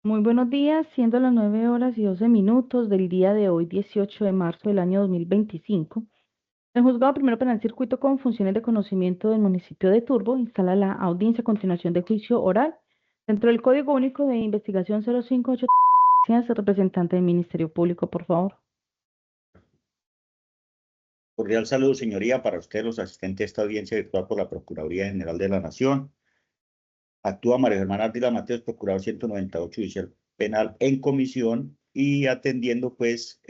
Muy buenos días, siendo las 9:12 del día de hoy, 18 de marzo del año 2025. El Juzgado Primero Penal Circuito con funciones de conocimiento del municipio de Turbo instala la audiencia a continuación de juicio oral dentro del Código Único de Investigación 058. Representante del Ministerio Público, por favor. Cordial saludo, señoría, para usted, los asistentes de esta audiencia virtual por la Procuraduría General de la Nación. Actúa María Germana Ardila Mateos, Procurador 198 Judicial Penal en comisión y atendiendo, pues,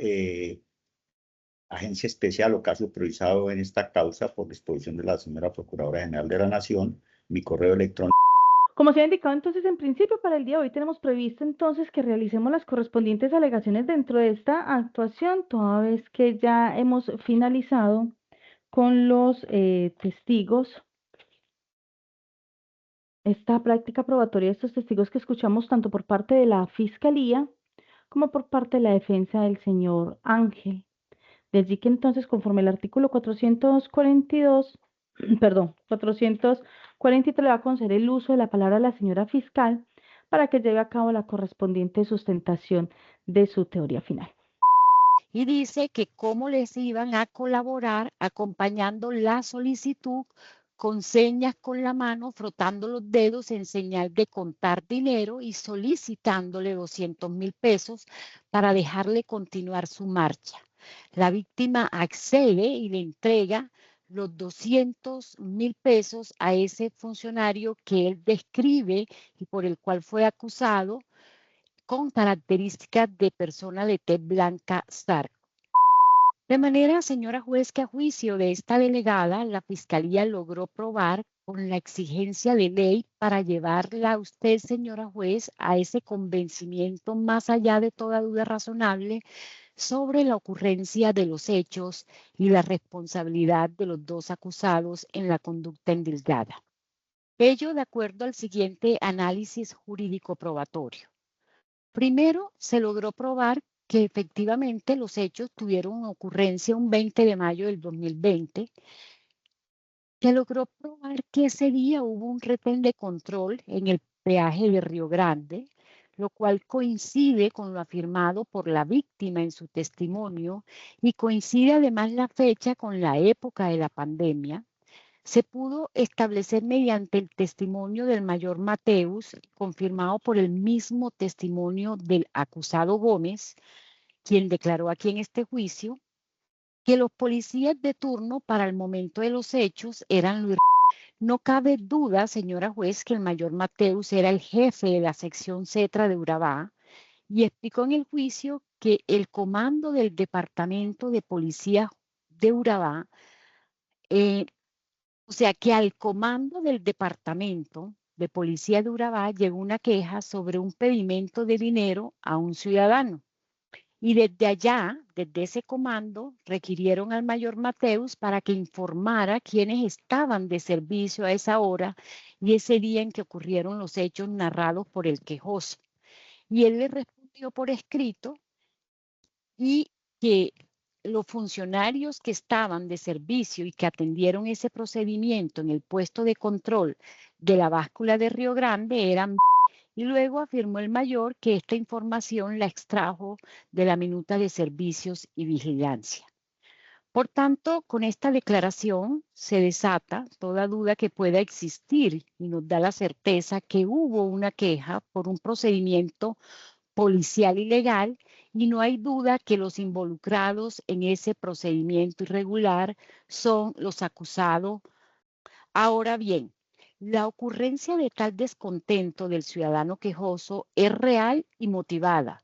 agencia especial o caso priorizado en esta causa por disposición de la señora Procuradora General de la Nación. Mi correo electrónico. Como se ha indicado entonces, en principio para el día de hoy tenemos previsto entonces que realicemos las correspondientes alegaciones dentro de esta actuación, toda vez que ya hemos finalizado con los testigos esta práctica probatoria de estos testigos que escuchamos tanto por parte de la Fiscalía como por parte de la defensa del señor Ángel. De allí que entonces, conforme el artículo 442, perdón, 443 le va a conceder el uso de la palabra a la señora fiscal para que lleve a cabo la correspondiente sustentación de su teoría final. Y dice que cómo les iban a colaborar acompañando la solicitud con señas con la mano, frotando los dedos en señal de contar dinero y solicitándole 200,000 pesos para dejarle continuar su marcha. La víctima accede y le entrega los 200,000 pesos a ese funcionario que él describe y por el cual fue acusado con características de persona de tez blanca Stark. De manera, señora juez, que a juicio de esta delegada, la Fiscalía logró probar con la exigencia de ley para llevarla a usted, señora juez, a ese convencimiento más allá de toda duda razonable sobre la ocurrencia de los hechos y la responsabilidad de los dos acusados en la conducta endilgada. Ello de acuerdo al siguiente análisis jurídico probatorio. Primero, se logró probar que efectivamente los hechos tuvieron ocurrencia un 20 de mayo del 2020. Se logró probar que ese día hubo un retén de control en el peaje de Río Grande, lo cual coincide con lo afirmado por la víctima en su testimonio y coincide además la fecha con la época de la pandemia. Se pudo establecer mediante el testimonio del mayor Mateus, confirmado por el mismo testimonio del acusado Gómez, quien declaró aquí en este juicio, que los policías de turno para el momento de los hechos eran Luis. No cabe duda, señora juez, que el mayor Mateus era el jefe de la sección Cetra de Urabá y explicó en el juicio que el comando del departamento de policía de Urabá o sea que al comando del departamento de policía de Urabá llegó una queja sobre un pedimento de dinero a un ciudadano. Y desde allá, desde ese comando, requirieron al mayor Mateus para que informara quiénes estaban de servicio a esa hora y ese día en que ocurrieron los hechos narrados por el quejoso. Y él le respondió por escrito y que los funcionarios que estaban de servicio y que atendieron ese procedimiento en el puesto de control de la báscula de Río Grande eran. Y luego afirmó el mayor que esta información la extrajo de la minuta de servicios y vigilancia. Por tanto, con esta declaración se desata toda duda que pueda existir y nos da la certeza que hubo una queja por un procedimiento policial ilegal y no hay duda que los involucrados en ese procedimiento irregular son los acusados. Ahora bien, la ocurrencia de tal descontento del ciudadano quejoso es real y motivada.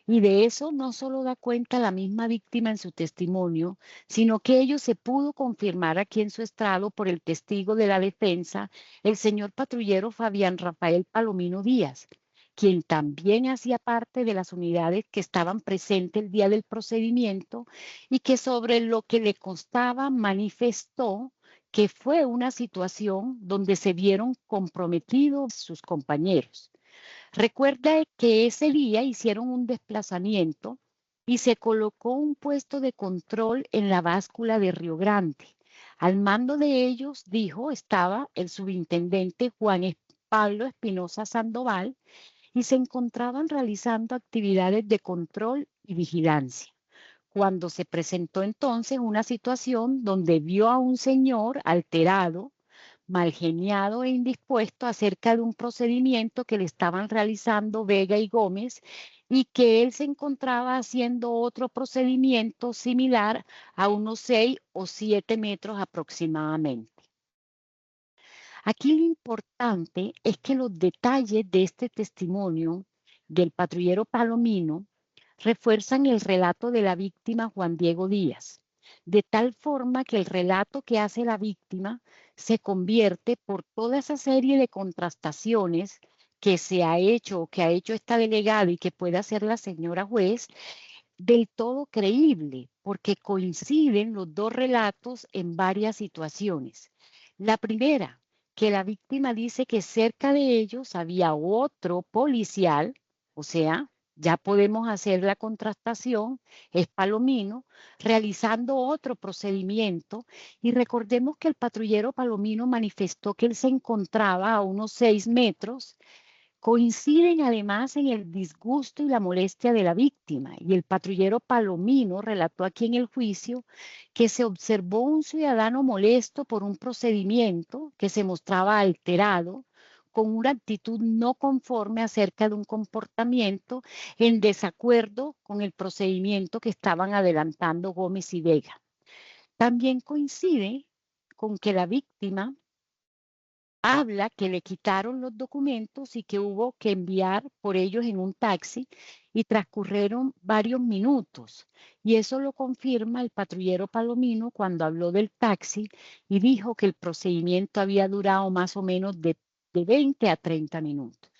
Y de eso no solo da cuenta la misma víctima en su testimonio, sino que ello se pudo confirmar aquí en su estrado por el testigo de la defensa, el señor patrullero Fabián Rafael Palomino Díaz, quien también hacía parte de las unidades que estaban presentes el día del procedimiento y que sobre lo que le constaba manifestó que fue una situación donde se vieron comprometidos sus compañeros. Recuerda que ese día hicieron un desplazamiento y se colocó un puesto de control en la báscula de Río Grande. Al mando de ellos, dijo, estaba el subintendente Juan Pablo Espinosa Sandoval y se encontraban realizando actividades de control y vigilancia, cuando se presentó entonces una situación donde vio a un señor alterado, malgeniado e indispuesto acerca de un procedimiento que le estaban realizando Vega y Gómez y que él se encontraba haciendo otro procedimiento similar a unos 6 o 7 metros aproximadamente. Aquí lo importante es que los detalles de este testimonio del patrullero Palomino refuerzan el relato de la víctima Juan Diego Díaz, de tal forma que el relato que hace la víctima se convierte por toda esa serie de contrastaciones que se ha hecho o que ha hecho esta delegada y que puede hacer la señora juez, del todo creíble, porque coinciden los dos relatos en varias situaciones. La primera, que la víctima dice que cerca de ellos había otro policial, o sea, ya podemos hacer la contrastación, es Palomino, realizando otro procedimiento, y recordemos que el patrullero Palomino manifestó que él se encontraba a unos 6 metros. Coinciden además en el disgusto y la molestia de la víctima, y el patrullero Palomino relató aquí en el juicio que se observó un ciudadano molesto por un procedimiento, que se mostraba alterado, con una actitud no conforme acerca de un comportamiento en desacuerdo con el procedimiento que estaban adelantando Gómez y Vega. También coincide con que la víctima habla que le quitaron los documentos y que hubo que enviar por ellos en un taxi y transcurrieron varios minutos. Y eso lo confirma el patrullero Palomino cuando habló del taxi y dijo que el procedimiento había durado más o menos de 20 a 30 minutos.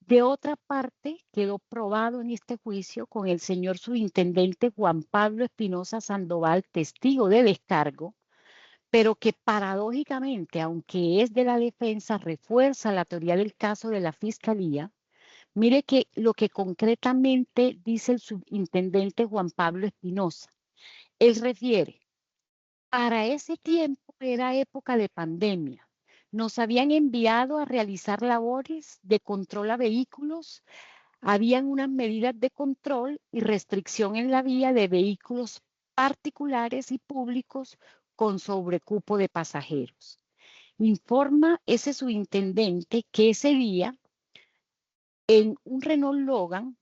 De otra parte, quedó probado en este juicio con el señor subintendente Juan Pablo Espinosa Sandoval, testigo de descargo, pero que paradójicamente, aunque es de la defensa, refuerza la teoría del caso de la fiscalía. Mire que lo que concretamente dice el subintendente Juan Pablo Espinosa. Él refiere, para ese tiempo era época de pandemia. Nos habían enviado a realizar labores de control a vehículos. Habían unas medidas de control y restricción en la vía de vehículos particulares y públicos con sobrecupo de pasajeros. Informa ese subintendente que ese día en un Renault Logan,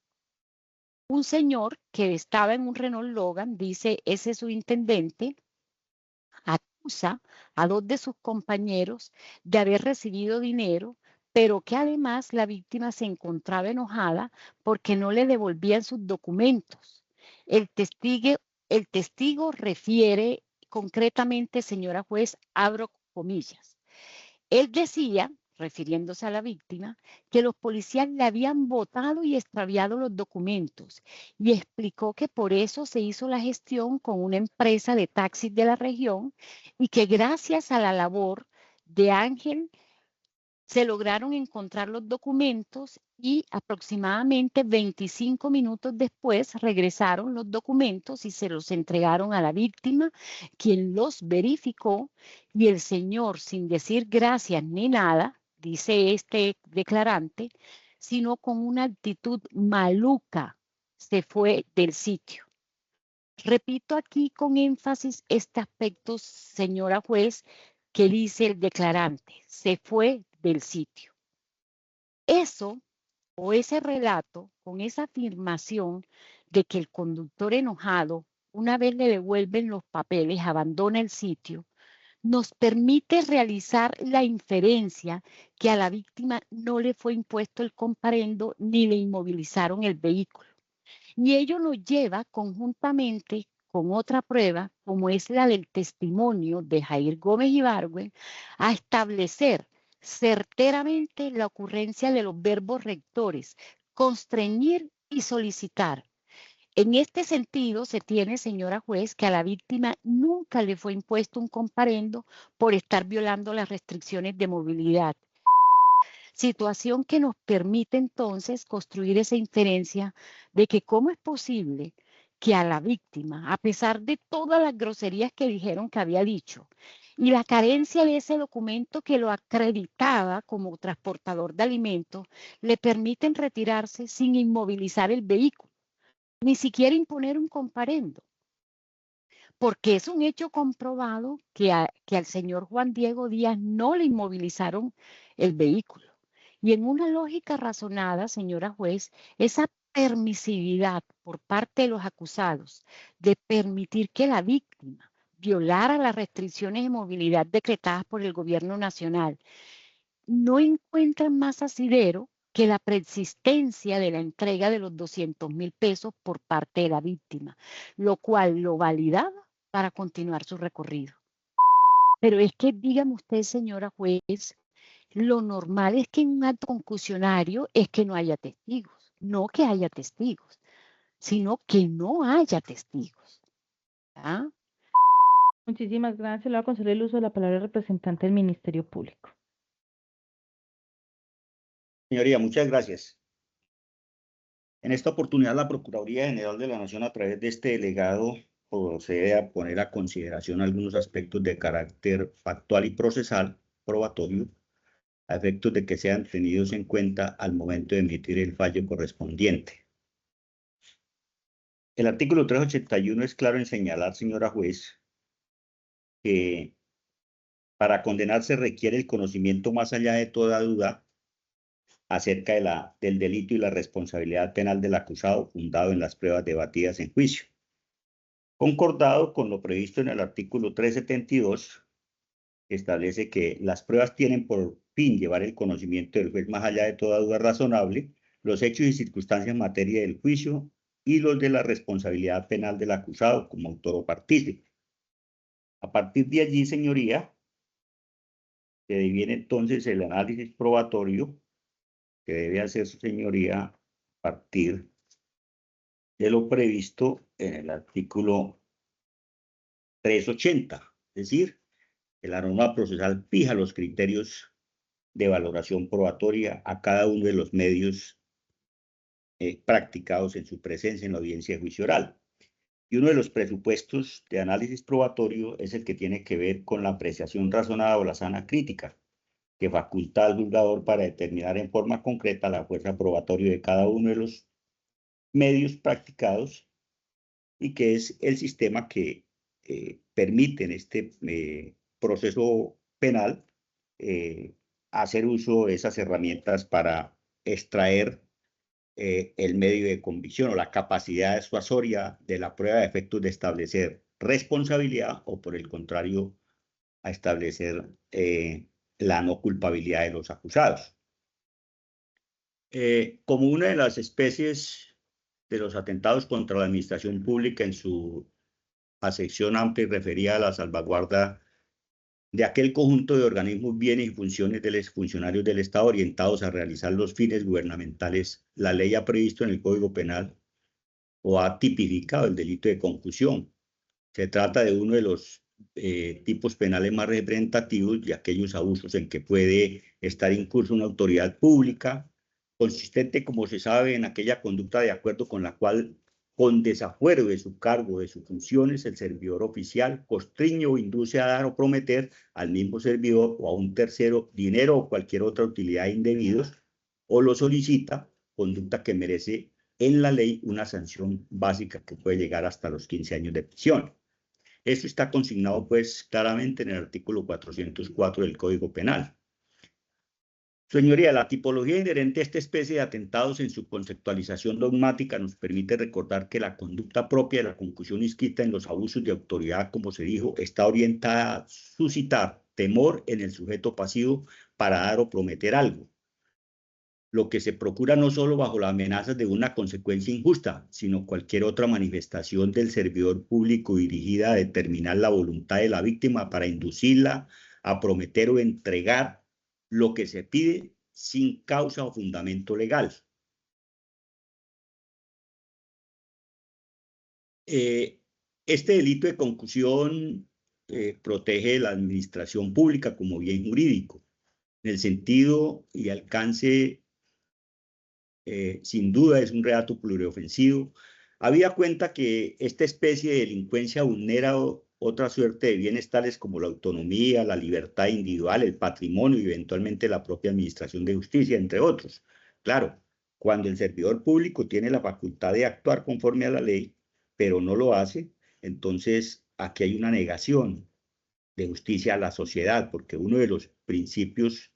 un señor que estaba en un Renault Logan, dice ese subintendente, acusa a 2 de sus compañeros de haber recibido dinero, pero que además la víctima se encontraba enojada porque no le devolvían sus documentos. El testigo refiere concretamente, señora juez, abro comillas. Él decía, refiriéndose a la víctima, que los policías le habían botado y extraviado los documentos y explicó que por eso se hizo la gestión con una empresa de taxis de la región y que gracias a la labor de Ángel se lograron encontrar los documentos y aproximadamente 25 minutos después regresaron los documentos y se los entregaron a la víctima, quien los verificó y el señor, sin decir gracias ni nada, dice este declarante, sino con una actitud maluca, se fue del sitio. Repito aquí con énfasis este aspecto, señora juez, que dice el declarante, se fue del sitio. Eso o ese relato con esa afirmación de que el conductor enojado, una vez le devuelven los papeles, abandona el sitio, nos permite realizar la inferencia que a la víctima no le fue impuesto el comparendo ni le inmovilizaron el vehículo. Y ello nos lleva conjuntamente con otra prueba, como es la del testimonio de Jair Gómez Ibargüen, a establecer certeramente la ocurrencia de los verbos rectores, constreñir y solicitar. En este sentido, se tiene, señora juez, que a la víctima nunca le fue impuesto un comparendo por estar violando las restricciones de movilidad. Situación que nos permite entonces construir esa inferencia de que cómo es posible que a la víctima, a pesar de todas las groserías que dijeron que había dicho y la carencia de ese documento que lo acreditaba como transportador de alimentos, le permiten retirarse sin inmovilizar el vehículo, ni siquiera imponer un comparendo, porque es un hecho comprobado que al señor Juan Diego Díaz no le inmovilizaron el vehículo. Y en una lógica razonada, señora juez, esa permisividad por parte de los acusados de permitir que la víctima violara las restricciones de movilidad decretadas por el gobierno nacional no encuentran más asidero que la persistencia de la entrega de los 200.000 pesos por parte de la víctima, lo cual lo validaba para continuar su recorrido. Pero es que, dígame usted, señora juez, lo normal es que en un acto conclusionario es que no haya testigos, no que haya testigos, sino que no haya testigos. ¿Ah? Muchísimas gracias. Le voy a conceder el uso de la palabra al representante del Ministerio Público. Señoría, muchas gracias. En esta oportunidad, la Procuraduría General de la Nación, a través de este delegado, procede a poner a consideración algunos aspectos de carácter factual y procesal, probatorio, a efectos de que sean tenidos en cuenta al momento de emitir el fallo correspondiente. El artículo 381 es claro en señalar, señora juez, que para condenar se requiere el conocimiento más allá de toda duda acerca del delito y la responsabilidad penal del acusado, fundado en las pruebas debatidas en juicio. Concordado con lo previsto en el artículo 372, que establece que las pruebas tienen por fin llevar el conocimiento del juez más allá de toda duda razonable, los hechos y circunstancias en materia del juicio y los de la responsabilidad penal del acusado como autor o partícipe. A partir de allí, señoría, se viene entonces el análisis probatorio que debe hacer su señoría a partir de lo previsto en el artículo 380, es decir, que la norma procesal fija los criterios de valoración probatoria a cada uno de los medios practicados en su presencia en la audiencia de juicio oral. Y uno de los presupuestos de análisis probatorio es el que tiene que ver con la apreciación razonada o la sana crítica, que faculta al juzgador para determinar en forma concreta la fuerza probatoria de cada uno de los medios practicados y que es el sistema que permite en este proceso penal hacer uso de esas herramientas para extraer el medio de convicción o la capacidad disuasoria de la prueba de efectos de establecer responsabilidad o, por el contrario, a establecer la no culpabilidad de los acusados. Como una de las especies de los atentados contra la administración pública en su acepción amplia y referida a la salvaguarda de aquel conjunto de organismos, bienes y funciones de los funcionarios del Estado orientados a realizar los fines gubernamentales, la ley ha previsto en el Código Penal o ha tipificado el delito de concusión. Se trata de uno de los tipos penales más representativos de aquellos abusos en que puede estar incurso una autoridad pública, consistente, como se sabe, en aquella conducta de acuerdo con la cual, con desafuero de su cargo, de sus funciones, el servidor oficial constriñe o induce a dar o prometer al mismo servidor o a un tercero dinero o cualquier otra utilidad indebidos, o lo solicita, conducta que merece en la ley una sanción básica que puede llegar hasta los 15 años de prisión. Esto está consignado, pues, claramente en el artículo 404 del Código Penal. Señoría, la tipología inherente a esta especie de atentados en su conceptualización dogmática nos permite recordar que la conducta propia de la concusión inscrita en los abusos de autoridad, como se dijo, está orientada a suscitar temor en el sujeto pasivo para dar o prometer algo. Lo que se procura no solo bajo las amenazas de una consecuencia injusta, sino cualquier otra manifestación del servidor público dirigida a determinar la voluntad de la víctima para inducirla a prometer o entregar lo que se pide sin causa o fundamento legal. Este delito de concusión protege la administración pública como bien jurídico, en el sentido y alcance, sin duda es un reato pluriofensivo, Habida cuenta que esta especie de delincuencia vulnera otra suerte de bienes tales como la autonomía, la libertad individual, el patrimonio y eventualmente la propia administración de justicia, entre otros. Claro, cuando el servidor público tiene la facultad de actuar conforme a la ley, pero no lo hace, entonces aquí hay una negación de justicia a la sociedad, porque uno de los principios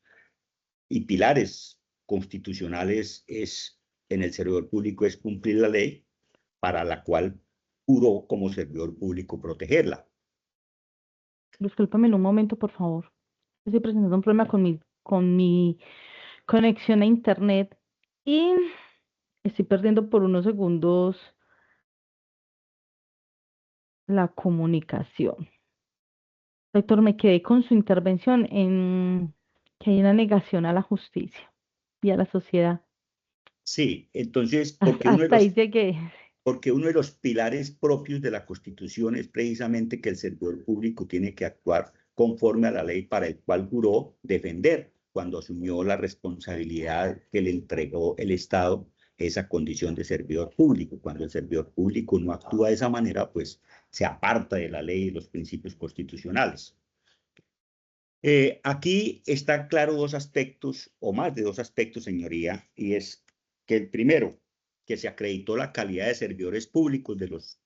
y pilares constitucionales es en el servidor público es cumplir la ley para la cual juró como servidor público protegerla. Discúlpame un momento, por favor. Estoy presentando un problema con mi conexión a internet y estoy perdiendo por unos segundos la comunicación. Doctor, me quedé con su intervención en que hay una negación a la justicia y a la sociedad. Sí, entonces, Hasta ahí llegué. porque uno de los pilares propios de la Constitución es precisamente que el servidor público tiene que actuar conforme a la ley para el cual juró defender cuando asumió la responsabilidad que le entregó el Estado esa condición de servidor público. Cuando el servidor público no actúa de esa manera, pues se aparta de la ley y los principios constitucionales. Aquí están claros dos aspectos, o más de dos aspectos, señoría, y es que el primero, que se acreditó la calidad de servidores públicos de los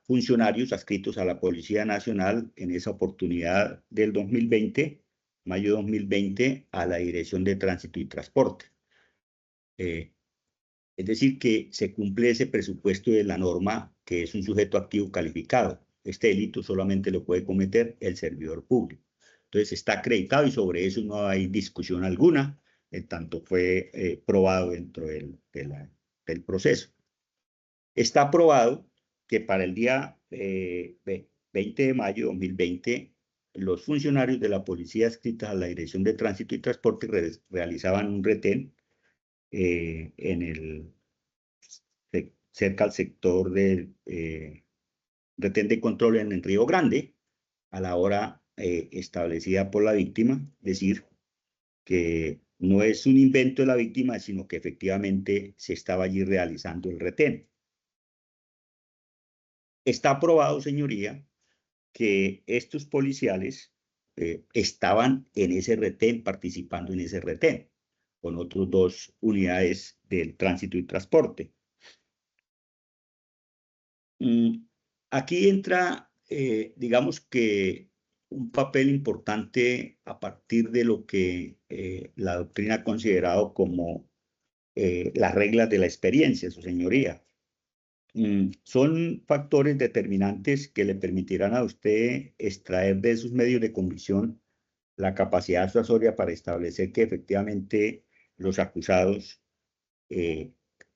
funcionarios adscritos a la Policía Nacional en esa oportunidad del 2020, mayo 2020, a la Dirección de Tránsito y Transporte. Es decir, que se cumple ese presupuesto de la norma que es un sujeto activo calificado. Este delito solamente lo puede cometer el servidor público. Entonces está acreditado y sobre eso no hay discusión alguna, en tanto fue probado dentro del proceso. Está probado que para el día 20 de mayo de 2020, los funcionarios de la policía adscritos a la Dirección de Tránsito y Transporte realizaban un retén cerca al sector del retén de control en el Río Grande, a la hora establecida por la víctima, es decir, que no es un invento de la víctima, sino que efectivamente se estaba allí realizando el retén. Está probado, señoría, que estos policiales estaban en ese retén, participando en ese retén, con otras dos unidades del tránsito y transporte. Aquí entra, digamos que un papel importante a partir de lo que la doctrina ha considerado como las reglas de la experiencia, su señoría. Son factores determinantes que le permitirán a usted extraer de sus medios de convicción la capacidad suasoria para establecer que efectivamente los acusados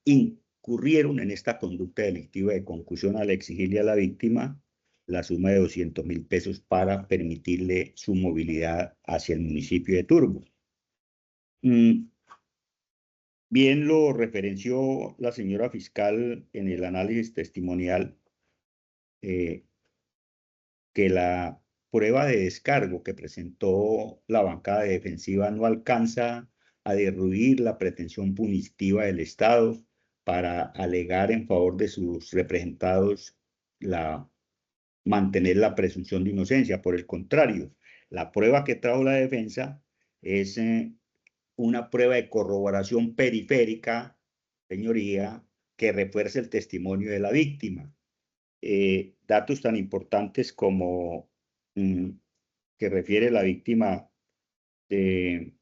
incurrieron en esta conducta delictiva de concusión al exigirle a la víctima la suma de 200.000 pesos para permitirle su movilidad hacia el municipio de Turbo. Bien lo referenció la señora fiscal en el análisis testimonial, que la prueba de descargo que presentó la bancada de defensiva no alcanza a derruir la pretensión punitiva del Estado para alegar en favor de sus representados mantener la presunción de inocencia. Por el contrario, la prueba que trajo la defensa es una prueba de corroboración periférica, señoría, que refuerce el testimonio de la víctima. Datos tan importantes como que refiere la víctima de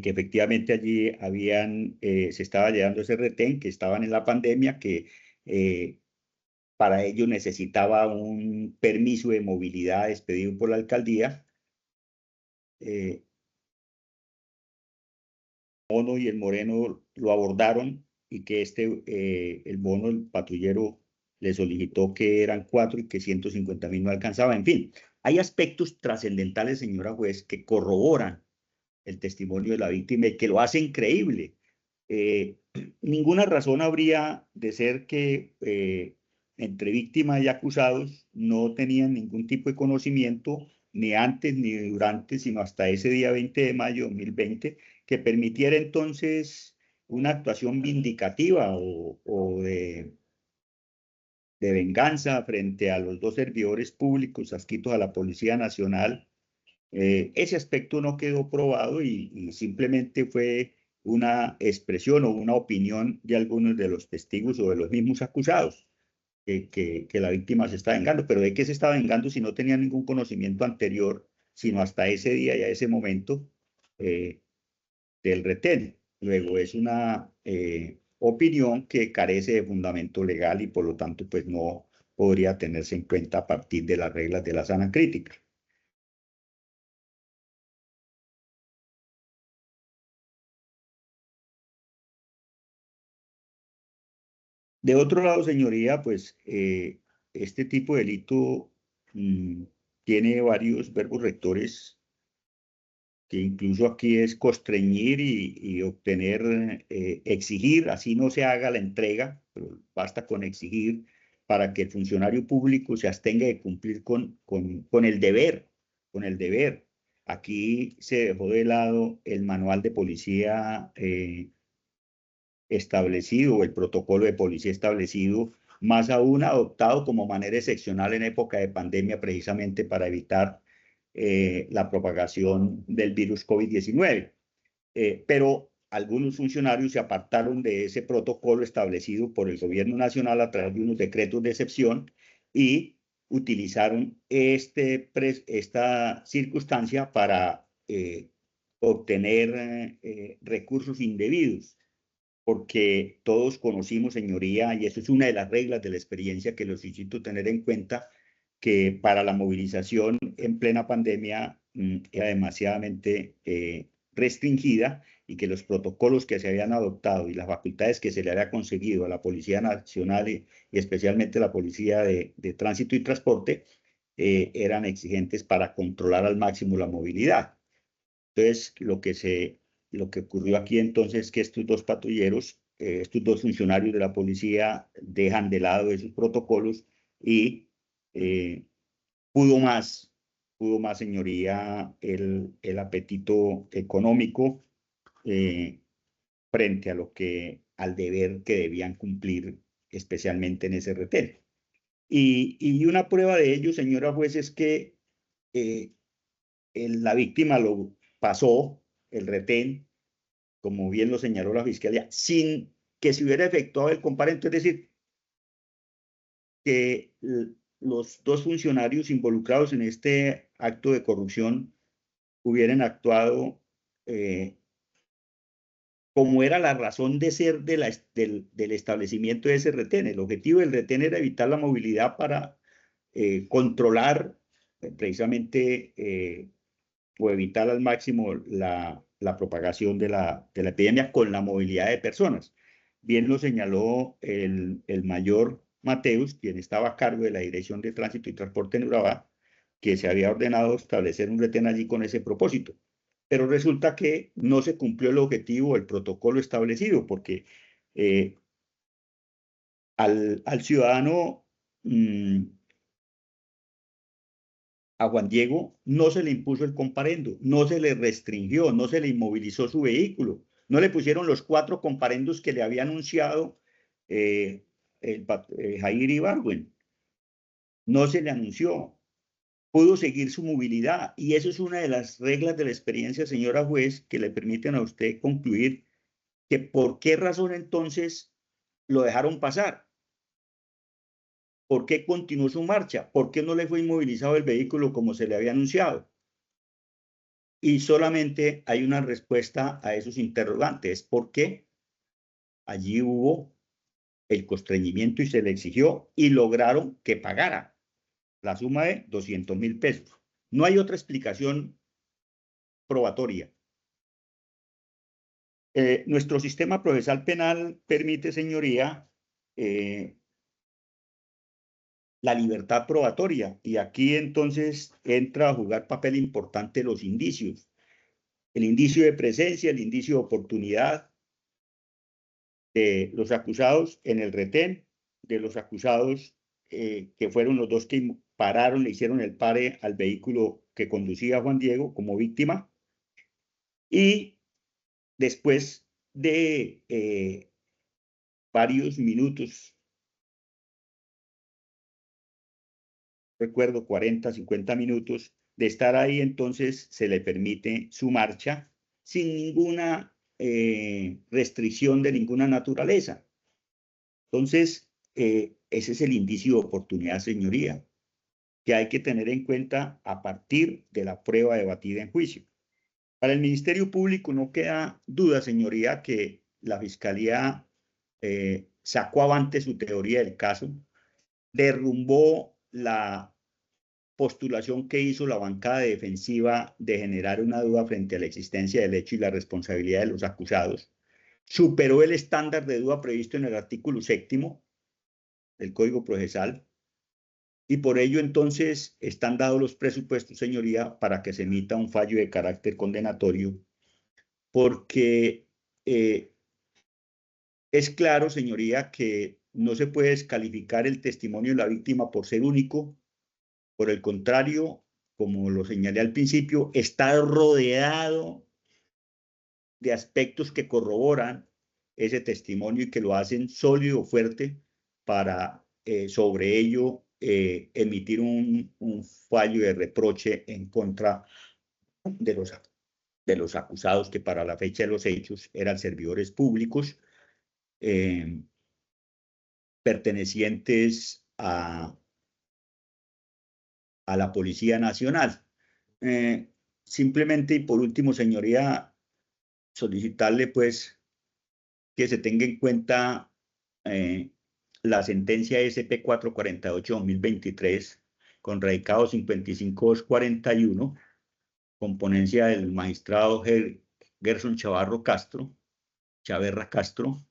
que efectivamente allí se estaba llevando ese retén, que estaban en la pandemia, que para ello necesitaba un permiso de movilidad expedido por la alcaldía. Mono y el Moreno lo abordaron y que el Mono, el patrullero, le solicitó que eran 4 y que 150.000 no alcanzaba. En fin, hay aspectos trascendentales, señora juez, que corroboran el testimonio de la víctima y que lo hacen creíble. Ninguna razón habría de ser que entre víctima y acusados no tenían ningún tipo de conocimiento, ni antes ni durante, sino hasta ese día 20 de mayo de 2020, que permitiera entonces una actuación vindicativa o de venganza frente a los dos servidores públicos adscritos a la Policía Nacional. Ese aspecto no quedó probado y simplemente fue una expresión o una opinión de algunos de los testigos o de los mismos acusados, que la víctima se está vengando. Pero ¿de qué se está vengando si no tenía ningún conocimiento anterior, sino hasta ese día y a ese momento del retén? Luego es una opinión que carece de fundamento legal y por lo tanto pues no podría tenerse en cuenta a partir de las reglas de la sana crítica. De otro lado, señoría, pues este tipo de delito tiene varios verbos rectores, que incluso aquí es constreñir y obtener, exigir, así no se haga la entrega, pero basta con exigir para que el funcionario público se abstenga de cumplir con el deber, con el deber. Aquí se dejó de lado el manual de policía establecido, el protocolo de policía establecido, más aún adoptado como manera excepcional en época de pandemia, precisamente para evitar la propagación del virus COVID-19. Pero algunos funcionarios se apartaron de ese protocolo establecido por el gobierno nacional a través de unos decretos de excepción y utilizaron esta circunstancia para obtener recursos indebidos, porque todos conocimos, señoría, y eso es una de las reglas de la experiencia que los necesito tener en cuenta, que para la movilización en plena pandemia era demasiadamente restringida y que los protocolos que se habían adoptado y las facultades que se le había conseguido a la Policía Nacional y especialmente la Policía de Tránsito y Transporte eran exigentes para controlar al máximo la movilidad. Entonces, lo que ocurrió aquí entonces es que estos dos patrulleros, estos dos funcionarios de la policía dejan de lado esos protocolos y pudo más, señoría, el apetito económico frente a al deber que debían cumplir, especialmente en ese retén. Y una prueba de ello, señora juez, es que la víctima lo pasó, el retén, como bien lo señaló la fiscalía, sin que se hubiera efectuado el comparendo, es decir, que los dos funcionarios involucrados en este acto de corrupción hubieran actuado como era la razón de ser del establecimiento de ese retén. El objetivo del retén era evitar la movilidad para controlar precisamente o evitar al máximo la propagación de la epidemia con la movilidad de personas. Bien lo señaló el mayor Mateus, quien estaba a cargo de la Dirección de Tránsito y Transporte en Urabá, que se había ordenado establecer un retén allí con ese propósito. Pero resulta que no se cumplió el objetivo, el protocolo establecido, porque al ciudadano, a Juan Diego, no se le impuso el comparendo, no se le restringió, no se le inmovilizó su vehículo, no le pusieron los 4 comparendos que le había anunciado Jair Ibargüen, no se le anunció, pudo seguir su movilidad, y eso es una de las reglas de la experiencia, señora juez, que le permiten a usted concluir que por qué razón entonces lo dejaron pasar. ¿Por qué continuó su marcha? ¿Por qué no le fue inmovilizado el vehículo como se le había anunciado? Y solamente hay una respuesta a esos interrogantes, porque allí hubo el constreñimiento y se le exigió y lograron que pagara la suma de 200.000 pesos. No hay otra explicación probatoria. Nuestro sistema procesal penal permite, señoría, la libertad probatoria, y aquí entonces entra a jugar papel importante los indicios. El indicio de presencia, el indicio de oportunidad de los acusados en el retén, de los acusados que fueron los dos que pararon, le hicieron el pare al vehículo que conducía Juan Diego como víctima, y después de varios minutos, recuerdo 40, 50 minutos, de estar ahí, entonces se le permite su marcha sin ninguna restricción de ninguna naturaleza. Entonces, ese es el indicio de oportunidad, señoría, que hay que tener en cuenta a partir de la prueba debatida en juicio. Para el Ministerio Público no queda duda, señoría, que la Fiscalía sacó avante su teoría del caso, derrumbó la postulación que hizo la bancada defensiva de generar una duda frente a la existencia del hecho y la responsabilidad de los acusados, superó el estándar de duda previsto en el artículo 7º del Código Procesal, y por ello entonces están dados los presupuestos, señoría, para que se emita un fallo de carácter condenatorio, porque es claro, señoría, que no se puede descalificar el testimonio de la víctima por ser único. Por el contrario, como lo señalé al principio, está rodeado de aspectos que corroboran ese testimonio y que lo hacen sólido, fuerte, para sobre ello emitir un fallo de reproche en contra de los acusados, que para la fecha de los hechos eran servidores públicos pertenecientes a la Policía Nacional. Simplemente, y por último, señoría, solicitarle pues que se tenga en cuenta la sentencia SP 448-2023 con radicado 55241, con ponencia del magistrado Gerson Chaverra Castro,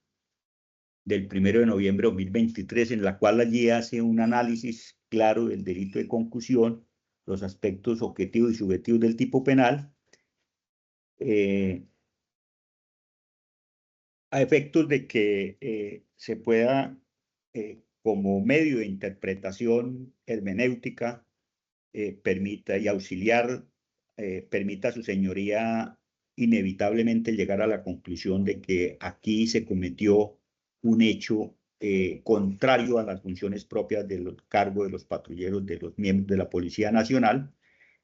del 1 de noviembre de 2023, en la cual allí hace un análisis claro del delito de concusión, los aspectos objetivos y subjetivos del tipo penal, a efectos de que se pueda, como medio de interpretación hermenéutica, permita y auxiliar, permita a su señoría inevitablemente llegar a la conclusión de que aquí se cometió un hecho contrario a las funciones propias del cargo de los patrulleros, de los miembros de la Policía Nacional,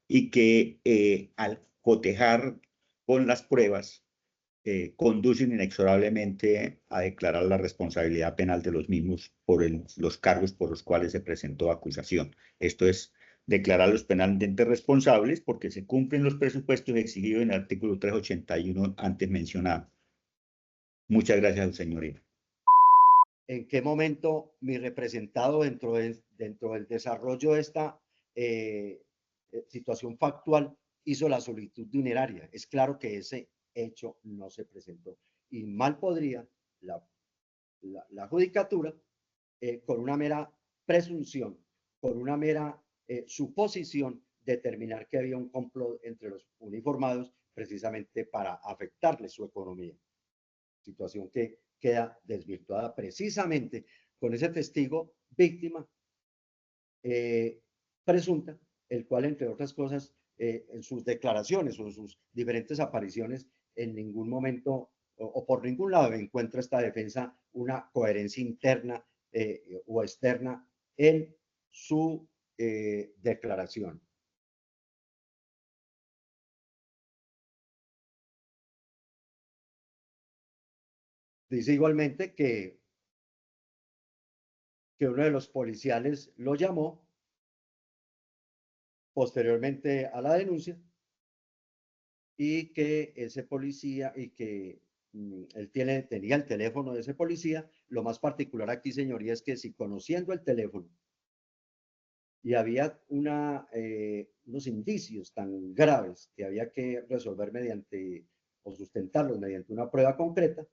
y que al cotejar con las pruebas conducen inexorablemente a declarar la responsabilidad penal de los mismos por los cargos por los cuales se presentó acusación. Esto es declararlos penalmente responsables porque se cumplen los presupuestos exigidos en el artículo 381 antes mencionado. Muchas gracias, señoría. ¿En qué momento mi representado dentro del desarrollo de esta situación factual hizo la solicitud dineraria? Es claro que ese hecho no se presentó. Y mal podría la judicatura, con una mera presunción, con una mera suposición, determinar que había un complot entre los uniformados precisamente para afectarle su economía. Situación que queda desvirtuada precisamente con ese testigo víctima presunta, el cual, entre otras cosas, en sus declaraciones o en sus diferentes apariciones, en ningún momento o por ningún lado encuentra esta defensa una coherencia interna o externa en su declaración. Dice igualmente que uno de los policiales lo llamó posteriormente a la denuncia y que ese policía y que él tenía el teléfono de ese policía. Lo más particular aquí, señoría, es que si conociendo el teléfono y había unos indicios tan graves que había que resolver mediante o sustentarlos mediante una prueba concreta,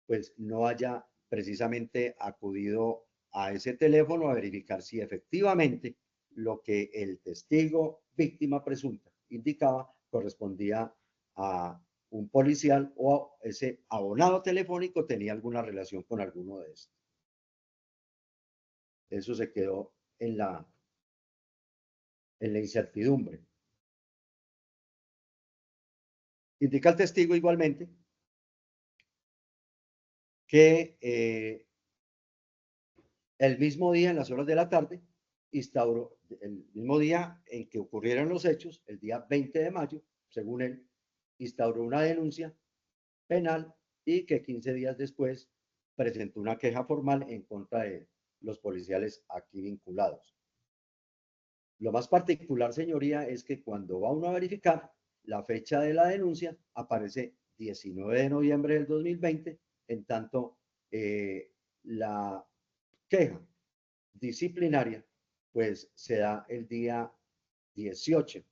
pues no haya precisamente acudido a ese teléfono a verificar si efectivamente lo que el testigo víctima presunta indicaba correspondía a un policial o ese abonado telefónico tenía alguna relación con alguno de estos. Eso se quedó en la incertidumbre. Indica el testigo igualmente que el mismo día, en las horas de la tarde, instauró, el mismo día en que ocurrieron los hechos, el día 20 de mayo, según él, instauró una denuncia penal y que 15 días después presentó una queja formal en contra de los policiales aquí vinculados. Lo más particular, señoría, es que cuando va uno a verificar la fecha de la denuncia, aparece 19 de noviembre del 2020, en tanto la queja disciplinaria pues se da el día 18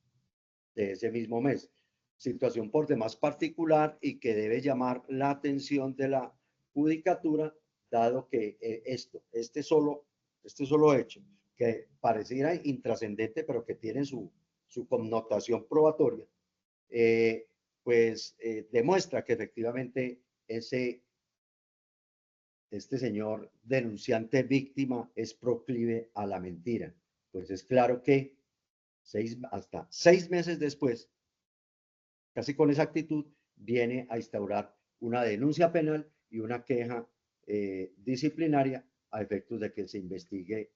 de ese mismo mes. Situación por demás particular y que debe llamar la atención de la judicatura, dado que este solo hecho, que pareciera intrascendente, pero que tiene su connotación probatoria, demuestra que efectivamente este señor denunciante víctima es proclive a la mentira. Pues es claro que hasta 6 meses después, casi con exactitud, viene a instaurar una denuncia penal y una queja disciplinaria a efectos de que se investigue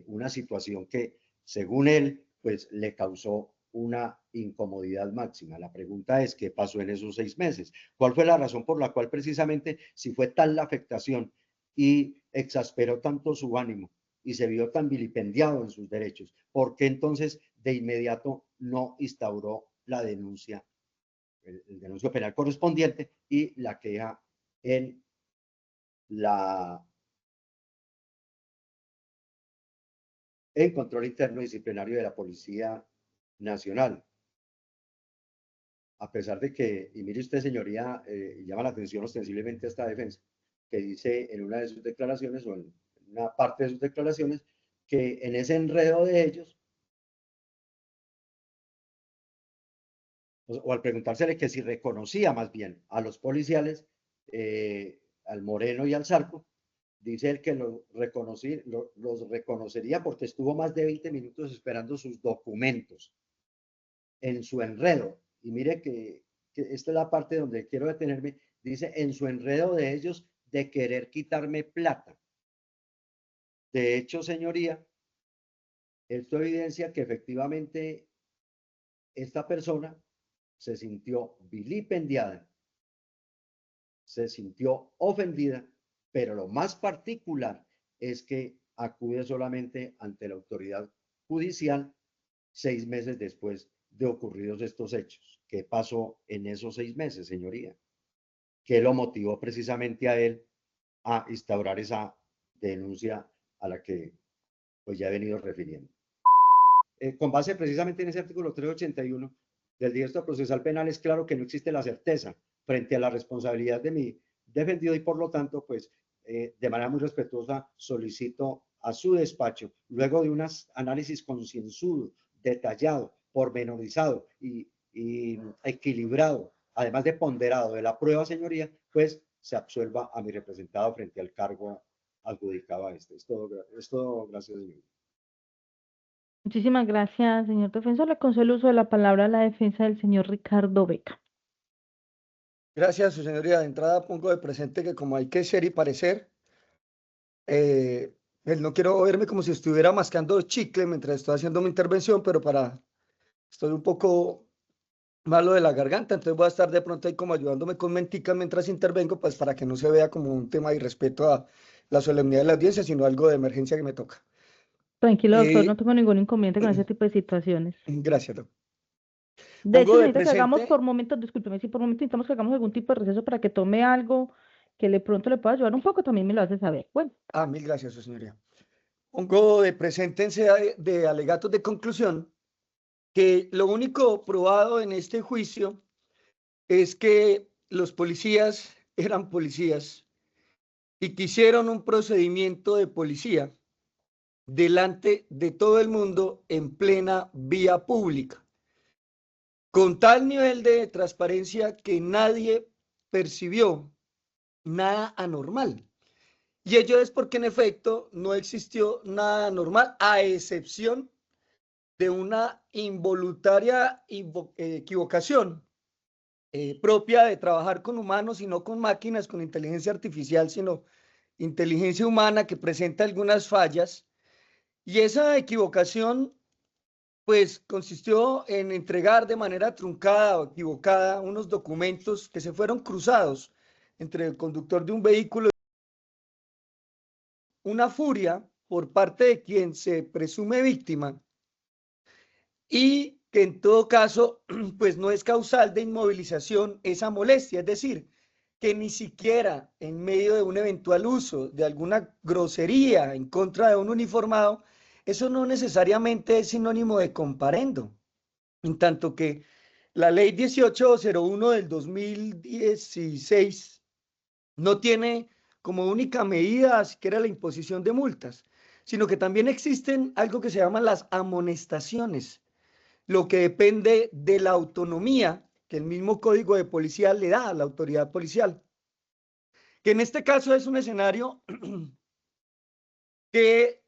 una situación que, según él, pues le causó una incomodidad máxima. La pregunta es, ¿qué pasó en esos 6 meses? ¿Cuál fue la razón por la cual precisamente, si fue tal la afectación y exasperó tanto su ánimo y se vio tan vilipendiado en sus derechos, por qué entonces de inmediato no instauró la denuncia, el denuncio penal correspondiente y la queja en control interno disciplinario de la Policía Nacional? A pesar de que, y mire usted, señoría, llama la atención ostensiblemente a esta defensa, que dice en una de sus declaraciones o en una parte de sus declaraciones que en ese enredo de ellos, o al preguntársele que si reconocía más bien a los policiales, al Moreno y al Zarco, dice él que los reconocería porque estuvo más de 20 minutos esperando sus documentos en su enredo. Y mire que esta es la parte donde quiero detenerme. Dice, en su enredo de ellos de querer quitarme plata. De hecho, señoría, esto evidencia que efectivamente esta persona se sintió vilipendiada, se sintió ofendida, pero lo más particular es que acude solamente ante la autoridad judicial 6 meses después de ocurridos estos hechos. ¿Qué pasó en esos 6 meses, señoría? ¿Qué lo motivó precisamente a él a instaurar esa denuncia a la que pues ya he venido refiriendo? Con base precisamente en ese artículo 381 del Derecho Procesal Penal, es claro que no existe la certeza frente a la responsabilidad de mi defendido y por lo tanto, pues, de manera muy respetuosa solicito a su despacho, luego de un análisis concienzudo, detallado, pormenorizado y equilibrado, además de ponderado de la prueba, señoría, pues se absuelva a mi representado frente al cargo adjudicado a este. Es todo, gracias, señor. Muchísimas gracias, señor defensor. Le concedo el uso de la palabra a la defensa del señor Ricardo Beca. Gracias, su señoría. De entrada pongo de presente que como hay que ser y parecer, no quiero verme como si estuviera mascando chicle mientras estoy haciendo mi intervención, pero estoy un poco malo de la garganta, entonces voy a estar de pronto ahí como ayudándome con mentica mientras intervengo, pues para que no se vea como un tema de irrespeto a la solemnidad de la audiencia, sino algo de emergencia que me toca. Tranquilo, doctor, no Eh, tengo ningún inconveniente con ese tipo de situaciones. Gracias, doctor. De hecho, Pongo de necesita que hagamos presente, por momentos, discúlpeme, si por momentos necesitamos que hagamos algún tipo de receso para que tome algo que de pronto le pueda ayudar un poco, también me lo hace saber. Bueno, mil gracias, su señoría. Pongo de presente en sede de alegatos de conclusión que lo único probado en este juicio es que los policías eran policías y que hicieron un procedimiento de policía delante de todo el mundo en plena vía pública, con tal nivel de transparencia que nadie percibió nada anormal. Y ello es porque en efecto no existió nada anormal, a excepción de una involuntaria equivocación propia de trabajar con humanos y no con máquinas, con inteligencia artificial, sino inteligencia humana que presenta algunas fallas. Y esa equivocación, pues, consistió en entregar de manera truncada o equivocada unos documentos que se fueron cruzados entre el conductor de un vehículo. Una furia por parte de quien se presume víctima y que en todo caso, pues no es causal de inmovilización esa molestia, es decir, que ni siquiera en medio de un eventual uso de alguna grosería en contra de un uniformado, eso no necesariamente es sinónimo de comparendo, en tanto que la ley 1801 del 2016 no tiene como única medida siquiera la imposición de multas, sino que también existen algo que se llaman las amonestaciones, lo que depende de la autonomía que el mismo código de policía le da a la autoridad policial, que en este caso es un escenario que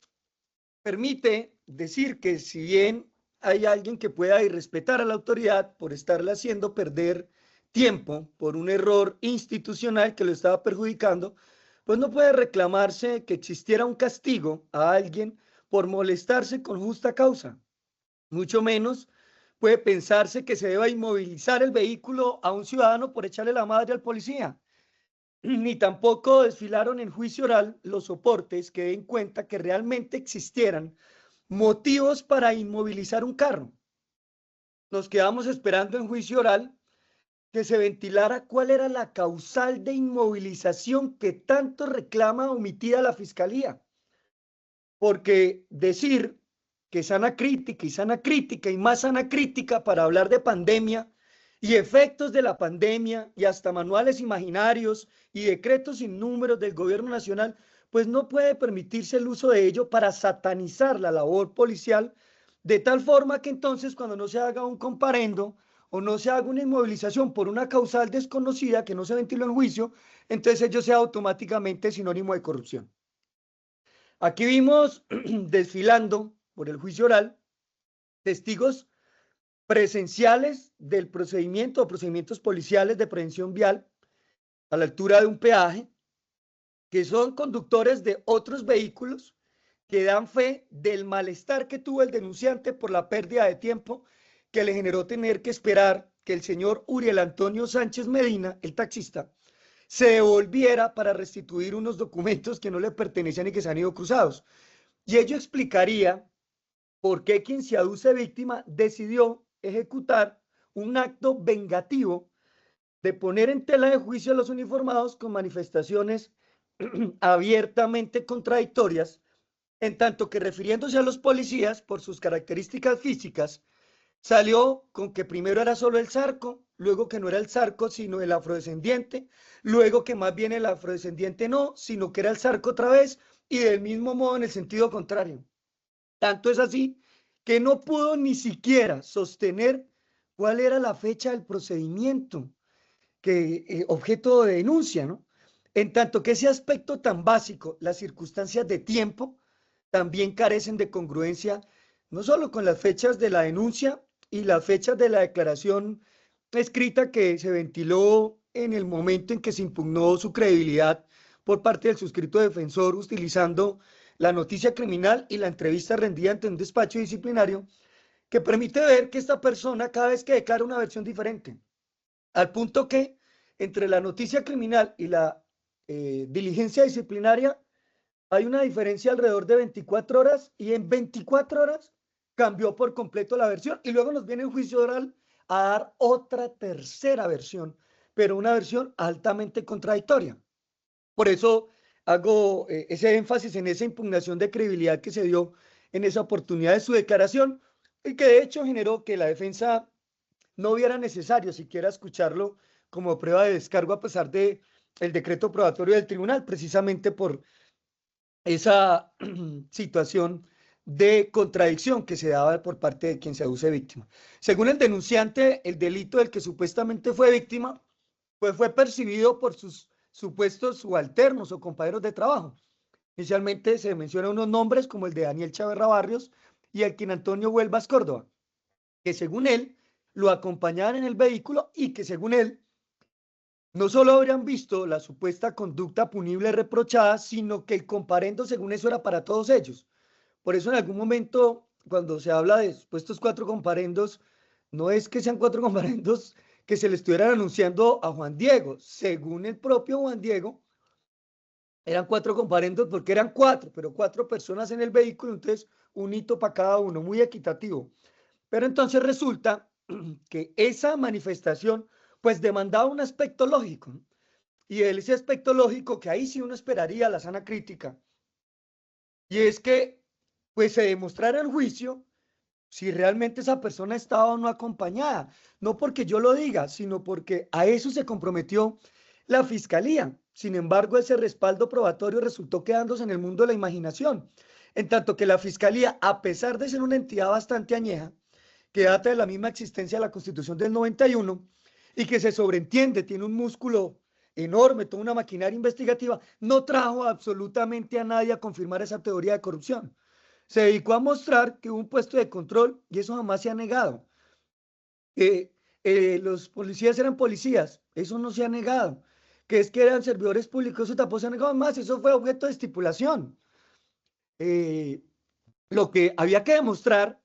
permite decir que si bien hay alguien que pueda irrespetar a la autoridad por estarle haciendo perder tiempo por un error institucional que lo estaba perjudicando, pues no puede reclamarse que existiera un castigo a alguien por molestarse con justa causa. Mucho menos puede pensarse que se deba inmovilizar el vehículo a un ciudadano por echarle la madre al policía. Ni tampoco desfilaron en juicio oral los soportes que den cuenta que realmente existieran motivos para inmovilizar un carro. Nos quedamos esperando en juicio oral que se ventilara cuál era la causal de inmovilización que tanto reclama omitida la Fiscalía. Porque decir que sana crítica y más sana crítica para hablar de pandemia y efectos de la pandemia y hasta manuales imaginarios y decretos sin números del gobierno nacional, pues no puede permitirse el uso de ello para satanizar la labor policial, de tal forma que entonces cuando no se haga un comparendo o no se haga una inmovilización por una causal desconocida que no se ventiló en juicio, entonces ello sea automáticamente sinónimo de corrupción. Aquí vimos desfilando por el juicio oral testigos presenciales del procedimiento o procedimientos policiales de prevención vial a la altura de un peaje, que son conductores de otros vehículos que dan fe del malestar que tuvo el denunciante por la pérdida de tiempo que le generó tener que esperar que el señor Uriel Antonio Sánchez Medina, el taxista, se devolviera para restituir unos documentos que no le pertenecían y que se han ido cruzados. Y ello explicaría por qué quien se aduce víctima decidió ejecutar un acto vengativo de poner en tela de juicio a los uniformados con manifestaciones abiertamente contradictorias, en tanto que refiriéndose a los policías por sus características físicas, salió con que primero era solo el zarco, luego que no era el zarco sino el afrodescendiente, luego que más bien el afrodescendiente no, sino que era el zarco otra vez, y del mismo modo en el sentido contrario. Tanto es así que no pudo ni siquiera sostener cuál era la fecha del procedimiento que objeto de denuncia, ¿no? En tanto que ese aspecto tan básico, las circunstancias de tiempo, también carecen de congruencia, no solo con las fechas de la denuncia y las fechas de la declaración escrita que se ventiló en el momento en que se impugnó su credibilidad por parte del suscrito defensor utilizando la noticia criminal y la entrevista rendida ante un despacho disciplinario que permite ver que esta persona cada vez que declara una versión diferente, al punto que entre la noticia criminal y la diligencia disciplinaria hay una diferencia alrededor de 24 horas y en 24 horas cambió por completo la versión y luego nos viene en juicio oral a dar otra tercera versión, pero una versión altamente contradictoria. Por eso hago ese énfasis en esa impugnación de credibilidad que se dio en esa oportunidad de su declaración y que de hecho generó que la defensa no viera necesario siquiera escucharlo como prueba de descargo a pesar de el decreto probatorio del tribunal, precisamente por esa situación de contradicción que se daba por parte de quien se aduce víctima. Según el denunciante, el delito del que supuestamente fue víctima, pues fue percibido por sus supuestos subalternos o compañeros de trabajo. Inicialmente se mencionan unos nombres como el de Daniel Chaverra Barrios y el quien Antonio Huelvas Córdoba, que según él lo acompañaban en el vehículo y que según él, no solo habrían visto la supuesta conducta punible reprochada, sino que el comparendo según eso era para todos ellos. Por eso en algún momento, cuando se habla de supuestos 4 comparendos, no es que sean 4 comparendos que se le estuvieran anunciando a Juan Diego. Según el propio Juan Diego, eran 4 comparendos porque eran 4, pero 4 personas en el vehículo, entonces un hito para cada uno, muy equitativo. Pero entonces resulta que esa manifestación pues demandaba un aspecto lógico, ¿no? Y ese aspecto lógico que ahí sí uno esperaría la sana crítica, y es que pues se demostrara en juicio si realmente esa persona estaba o no acompañada, no porque yo lo diga, sino porque a eso se comprometió la fiscalía. Sin embargo, ese respaldo probatorio resultó quedándose en el mundo de la imaginación, en tanto que la fiscalía, a pesar de ser una entidad bastante añeja, que data de la misma existencia de la Constitución del 91 y que se sobreentiende, tiene un músculo enorme, toda una maquinaria investigativa, no trajo absolutamente a nadie a confirmar esa teoría de corrupción. Se dedicó a mostrar que hubo un puesto de control y eso jamás se ha negado. Los policías eran policías, eso no se ha negado. Que es que eran servidores públicos, eso tampoco se ha negado más, eso fue objeto de estipulación. Lo que había que demostrar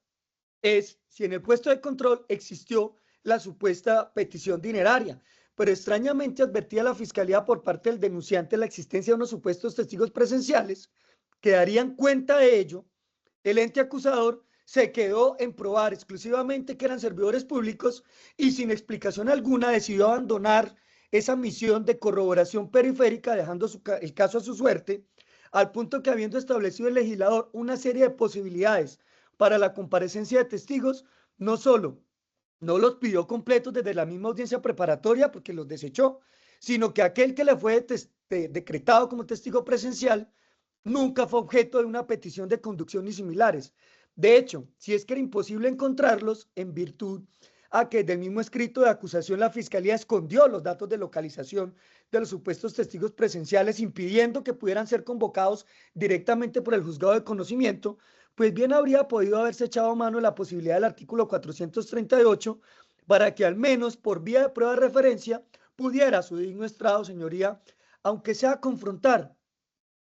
es si en el puesto de control existió la supuesta petición dineraria, pero extrañamente advertía la fiscalía por parte del denunciante la existencia de unos supuestos testigos presenciales que darían cuenta de ello. El ente acusador se quedó en probar exclusivamente que eran servidores públicos y sin explicación alguna decidió abandonar esa misión de corroboración periférica, dejando el caso a su suerte, al punto que habiendo establecido el legislador una serie de posibilidades para la comparecencia de testigos, no solo no los pidió completos desde la misma audiencia preparatoria porque los desechó, sino que aquel que le fue decretado como testigo presencial nunca fue objeto de una petición de conducción y similares. De hecho, si es que era imposible encontrarlos en virtud a que del mismo escrito de acusación la fiscalía escondió los datos de localización de los supuestos testigos presenciales, impidiendo que pudieran ser convocados directamente por el juzgado de conocimiento, pues bien habría podido haberse echado mano de la posibilidad del artículo 438 para que al menos por vía de prueba de referencia pudiera su digno estrado, señoría, aunque sea confrontar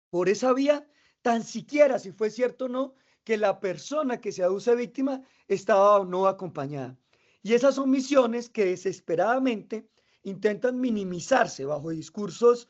por esa vía, tan siquiera si fue cierto o no, que la persona que se aduce víctima estaba o no acompañada. Y esas son misiones que desesperadamente intentan minimizarse bajo discursos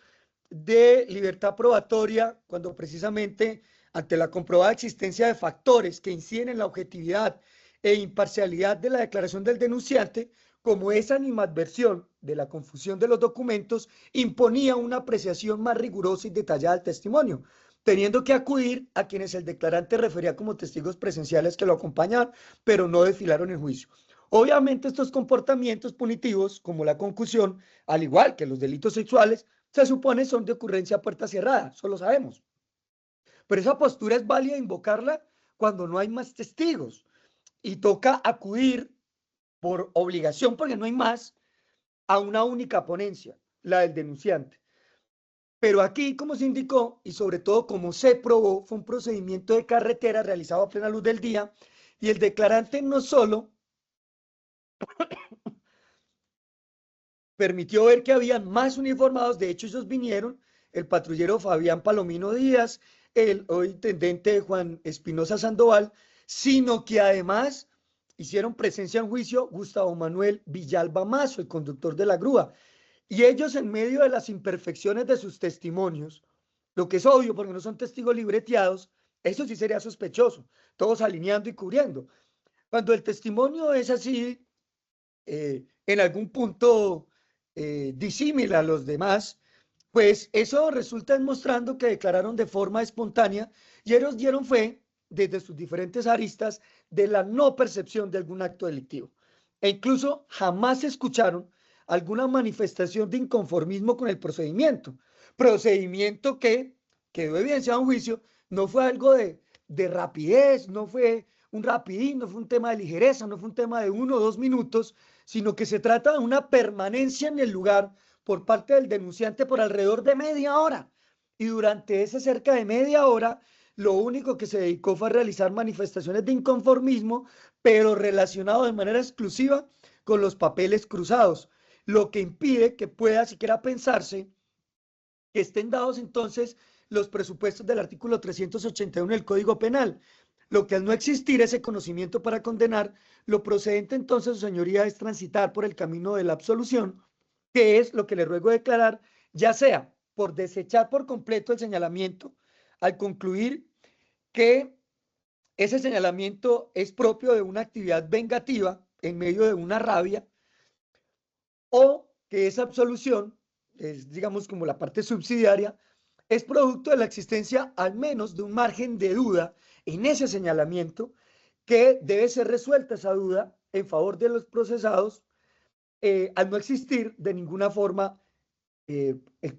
de libertad probatoria, cuando precisamente ante la comprobada existencia de factores que inciden en la objetividad e imparcialidad de la declaración del denunciante, como esa animadversión de la confusión de los documentos, imponía una apreciación más rigurosa y detallada del testimonio, teniendo que acudir a quienes el declarante refería como testigos presenciales que lo acompañaban, pero no desfilaron en juicio. Obviamente estos comportamientos punitivos, como la concusión, al igual que los delitos sexuales, se supone son de ocurrencia a puerta cerrada, eso lo sabemos. Pero esa postura es válida invocarla cuando no hay más testigos y toca acudir por obligación, porque no hay más, a una única ponencia, la del denunciante. Pero aquí, como se indicó, y sobre todo como se probó, fue un procedimiento de carretera realizado a plena luz del día, y el declarante no solo permitió ver que habían más uniformados, de hecho ellos vinieron, el patrullero Fabián Palomino Díaz, el hoy intendente Juan Espinosa Sandoval, sino que además hicieron presencia en juicio Gustavo Manuel Villalba Mazo, el conductor de la grúa, y ellos en medio de las imperfecciones de sus testimonios, lo que es obvio porque no son testigos libreteados, eso sí sería sospechoso, todos alineando y cubriendo. Cuando el testimonio es así, en algún punto disímil a los demás, pues eso resulta mostrando que declararon de forma espontánea y ellos dieron fe desde sus diferentes aristas de la no percepción de algún acto delictivo. E incluso jamás escucharon alguna manifestación de inconformismo con el procedimiento que quedó evidenciado en juicio, no fue algo de rapidez, no fue un rapidín, no fue un tema de ligereza, no fue un tema de 1 o 2 minutos, sino que se trata de una permanencia en el lugar por parte del denunciante por alrededor de media hora. Y durante ese cerca de media hora, lo único que se dedicó fue a realizar manifestaciones de inconformismo, pero relacionado de manera exclusiva con los papeles cruzados, lo que impide que pueda siquiera pensarse que estén dados entonces los presupuestos del artículo 381 del Código Penal. Lo que al no existir ese conocimiento para condenar, lo procedente entonces, su señoría, es transitar por el camino de la absolución, que es lo que le ruego declarar, ya sea por desechar por completo el señalamiento, al concluir que ese señalamiento es propio de una actividad vengativa en medio de una rabia, o que esa absolución, es digamos como la parte subsidiaria, es producto de la existencia al menos de un margen de duda en ese señalamiento, que debe ser resuelta esa duda en favor de los procesados, al no existir de ninguna forma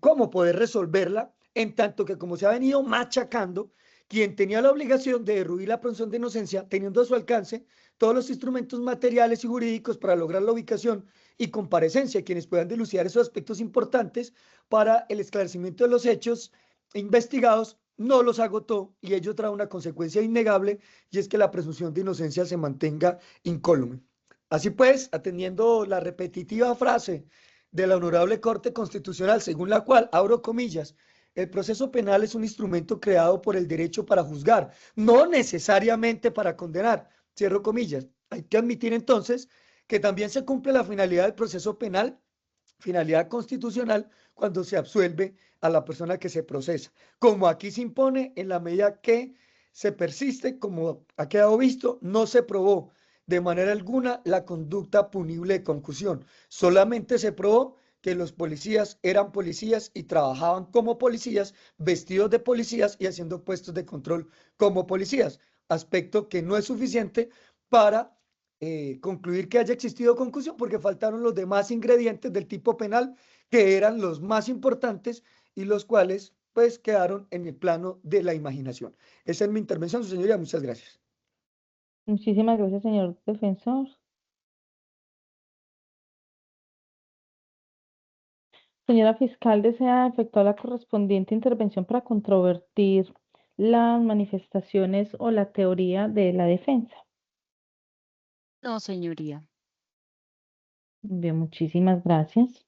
cómo poder resolverla, en tanto que, como se ha venido machacando, quien tenía la obligación de derruir la presunción de inocencia, teniendo a su alcance todos los instrumentos materiales y jurídicos para lograr la ubicación y comparecencia de quienes puedan dilucidar esos aspectos importantes para el esclarecimiento de los hechos investigados, no los agotó, y ello trae una consecuencia innegable, y es que la presunción de inocencia se mantenga incólume. Así pues, atendiendo la repetitiva frase de la Honorable Corte Constitucional, según la cual, abro comillas, el proceso penal es un instrumento creado por el derecho para juzgar, no necesariamente para condenar, cierro comillas. Hay que admitir entonces que también se cumple la finalidad del proceso penal, finalidad constitucional, cuando se absuelve a la persona que se procesa, como aquí se impone en la medida que se persiste, como ha quedado visto, no se probó de manera alguna la conducta punible de concusión. Solamente se probó que los policías eran policías y trabajaban como policías, vestidos de policías y haciendo puestos de control como policías, aspecto que no es suficiente para concluir que haya existido concusión, porque faltaron los demás ingredientes del tipo penal, que eran los más importantes y los cuales pues quedaron en el plano de la imaginación. Esa es mi intervención, su señoría. Muchas gracias. Muchísimas gracias, señor defensor. Señora fiscal, ¿desea efectuar la correspondiente intervención para controvertir las manifestaciones o la teoría de la defensa? No, señoría. Bien, muchísimas gracias.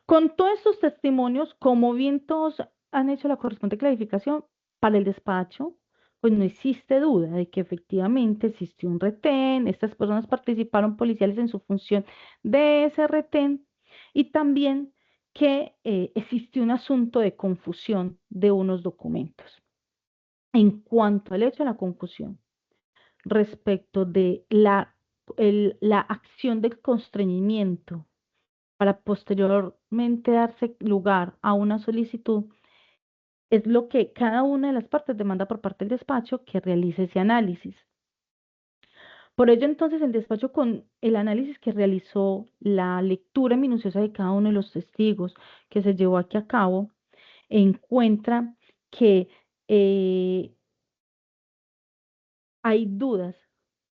Con todos estos testimonios, como bien todos han hecho la correspondiente clarificación para el despacho, pues no existe duda de que efectivamente existió un retén, estas personas participaron policiales en su función de ese retén, y también que existió un asunto de confusión de unos documentos. En cuanto al hecho de la confusión respecto de la acción del constreñimiento para posteriormente darse lugar a una solicitud, es lo que cada una de las partes demanda por parte del despacho que realice ese análisis. Por ello, entonces, el despacho, con el análisis que realizó, la lectura minuciosa de cada uno de los testigos que se llevó aquí a cabo, encuentra que hay dudas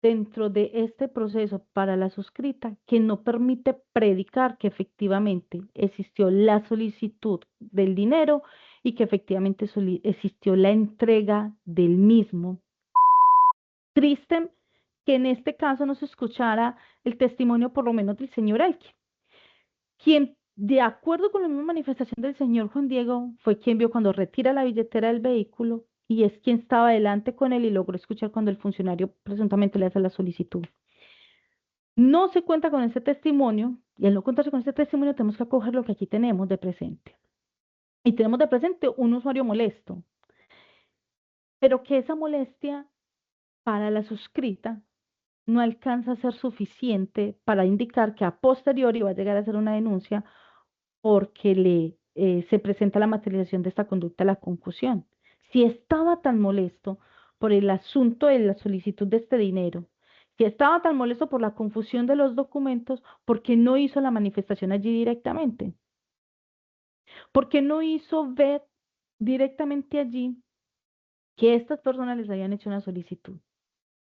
dentro de este proceso para la suscrita que no permite predicar que efectivamente existió la solicitud del dinero y que efectivamente existió la entrega del mismo. Triste que en este caso no se escuchara el testimonio por lo menos del señor Elke, quien, de acuerdo con la misma manifestación del señor Juan Diego, fue quien vio cuando retira la billetera del vehículo y es quien estaba delante con él y logró escuchar cuando el funcionario presuntamente le hace la solicitud. No se cuenta con ese testimonio, y al no contarse con ese testimonio tenemos que acoger lo que aquí tenemos de presente. Y tenemos de presente un usuario molesto, pero que esa molestia para la suscrita no alcanza a ser suficiente para indicar que a posteriori va a llegar a hacer una denuncia porque se presenta la materialización de esta conducta, la concusión. Si estaba tan molesto por el asunto de la solicitud de este dinero, si estaba tan molesto por la confusión de los documentos, ¿por qué no hizo la manifestación allí directamente? ¿Por qué no hizo ver directamente allí que estas personas les habían hecho una solicitud,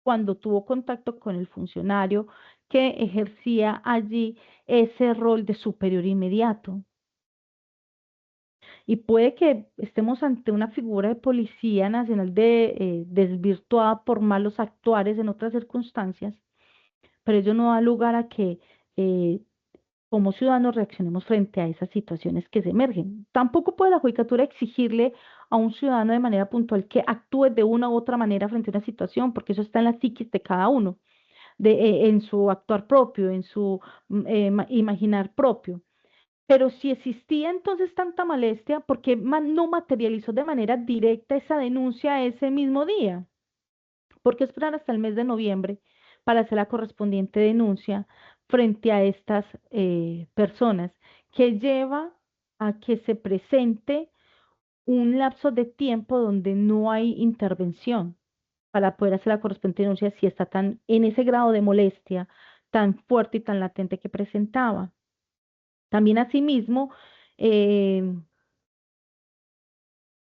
cuando tuvo contacto con el funcionario que ejercía allí ese rol de superior inmediato? Y puede que estemos ante una figura de policía nacional desvirtuada por malos actuares en otras circunstancias, pero ello no da lugar a que como ciudadanos reaccionemos frente a esas situaciones que se emergen. Tampoco puede la judicatura exigirle a un ciudadano de manera puntual que actúe de una u otra manera frente a una situación, porque eso está en la psiquis de cada uno, en su actuar propio, en su imaginar propio. Pero si existía entonces tanta molestia, ¿por qué no materializó de manera directa esa denuncia ese mismo día? ¿Por qué esperar hasta el mes de noviembre para hacer la correspondiente denuncia frente a estas personas, que lleva a que se presente un lapso de tiempo donde no hay intervención para poder hacer la correspondiente denuncia si está tan en ese grado de molestia tan fuerte y tan latente que presentaba? También asimismo, eh,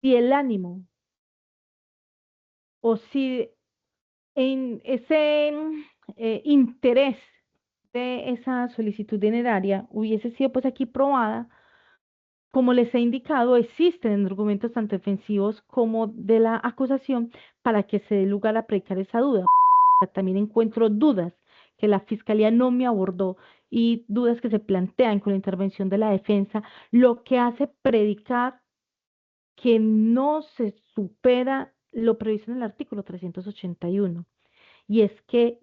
si el ánimo o si en ese interés de esa solicitud dineraria hubiese sido pues aquí probada, como les he indicado, existen argumentos tanto defensivos como de la acusación para que se dé lugar a predicar esa duda. También encuentro dudas que la fiscalía no me abordó y dudas que se plantean con la intervención de la defensa, lo que hace predicar que no se supera lo previsto en el artículo 381, y es que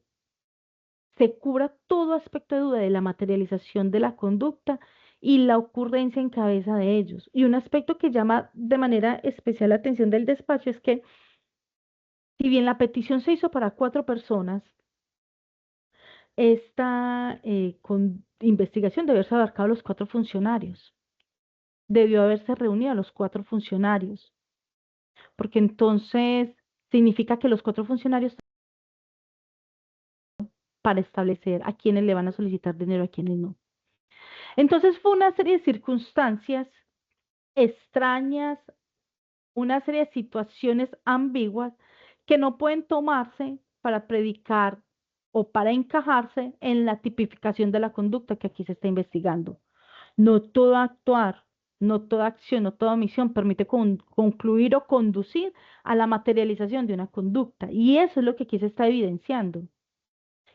se cubra todo aspecto de duda de la materialización de la conducta y la ocurrencia en cabeza de ellos. Y un aspecto que llama de manera especial la atención del despacho es que, si bien la petición se hizo para 4 personas, esta investigación debió haberse abarcado a los 4 funcionarios. Debió haberse reunido a los 4 funcionarios, porque entonces significa que los 4 funcionarios para establecer a quiénes le van a solicitar dinero, a quiénes no. Entonces fue una serie de circunstancias extrañas, una serie de situaciones ambiguas que no pueden tomarse para predicar o para encajarse en la tipificación de la conducta que aquí se está investigando. No todo actuar, no toda acción, no toda omisión permite concluir o conducir a la materialización de una conducta. Y eso es lo que aquí se está evidenciando,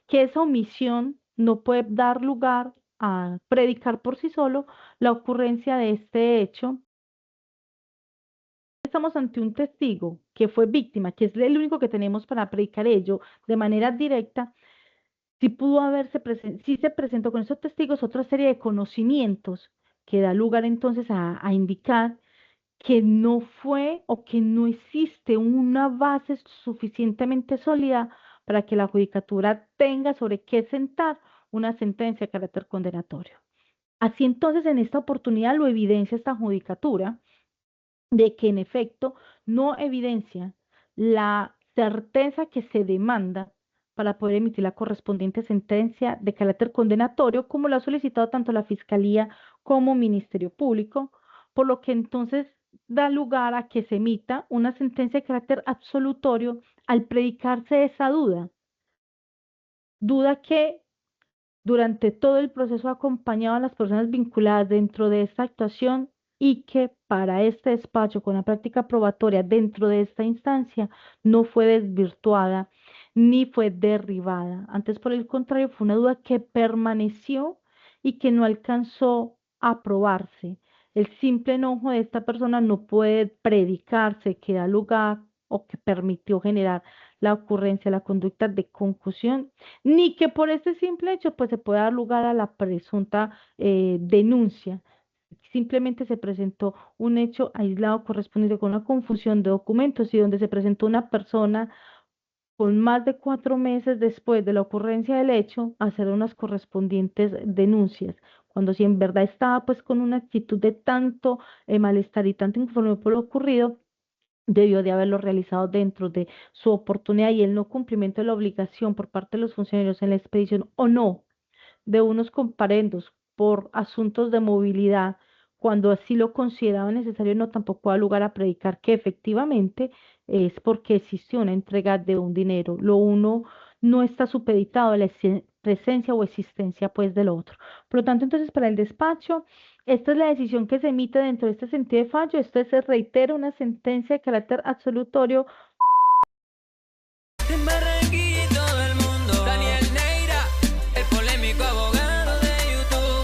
que esa omisión no puede dar lugar a predicar por sí solo la ocurrencia de este hecho. Estamos ante un testigo que fue víctima, que es el único que tenemos para predicar ello de manera directa. Si pudo haberse si se presentó con esos testigos otra serie de conocimientos que da lugar entonces a indicar que no fue o que no existe una base suficientemente sólida para que la judicatura tenga sobre qué sentar una sentencia de carácter condenatorio. Así entonces, en esta oportunidad lo evidencia esta judicatura, de que en efecto no evidencia la certeza que se demanda para poder emitir la correspondiente sentencia de carácter condenatorio, como lo ha solicitado tanto la Fiscalía como Ministerio Público, por lo que entonces da lugar a que se emita una sentencia de carácter absolutorio al predicarse esa duda que durante todo el proceso ha acompañado a las personas vinculadas dentro de esta actuación, y que para este despacho, con la práctica probatoria dentro de esta instancia, no fue desvirtuada ni fue derribada. Antes, por el contrario, fue una duda que permaneció y que no alcanzó a probarse. El simple enojo de esta persona no puede predicarse que da lugar o que permitió generar la ocurrencia, la conducta de concusión, ni que por este simple hecho pues se pueda dar lugar a la presunta denuncia. Simplemente se presentó un hecho aislado correspondiente con una confusión de documentos, y donde se presentó una persona con más de 4 meses después de la ocurrencia del hecho a hacer unas correspondientes denuncias, cuando si en verdad estaba pues con una actitud de tanto malestar y tanto inconforme por lo ocurrido, debió de haberlo realizado dentro de su oportunidad, y el no cumplimiento de la obligación por parte de los funcionarios en la expedición o no de unos comparendos por asuntos de movilidad, cuando así lo consideraba necesario, no tampoco da lugar a predicar que efectivamente es porque existió una entrega de un dinero. Lo uno no está supeditado a la presencia o existencia pues del otro. Por lo tanto, entonces, para el despacho, esta es la decisión que se emite dentro de este sentido de fallo. Esto se reitera una sentencia de carácter absolutorio.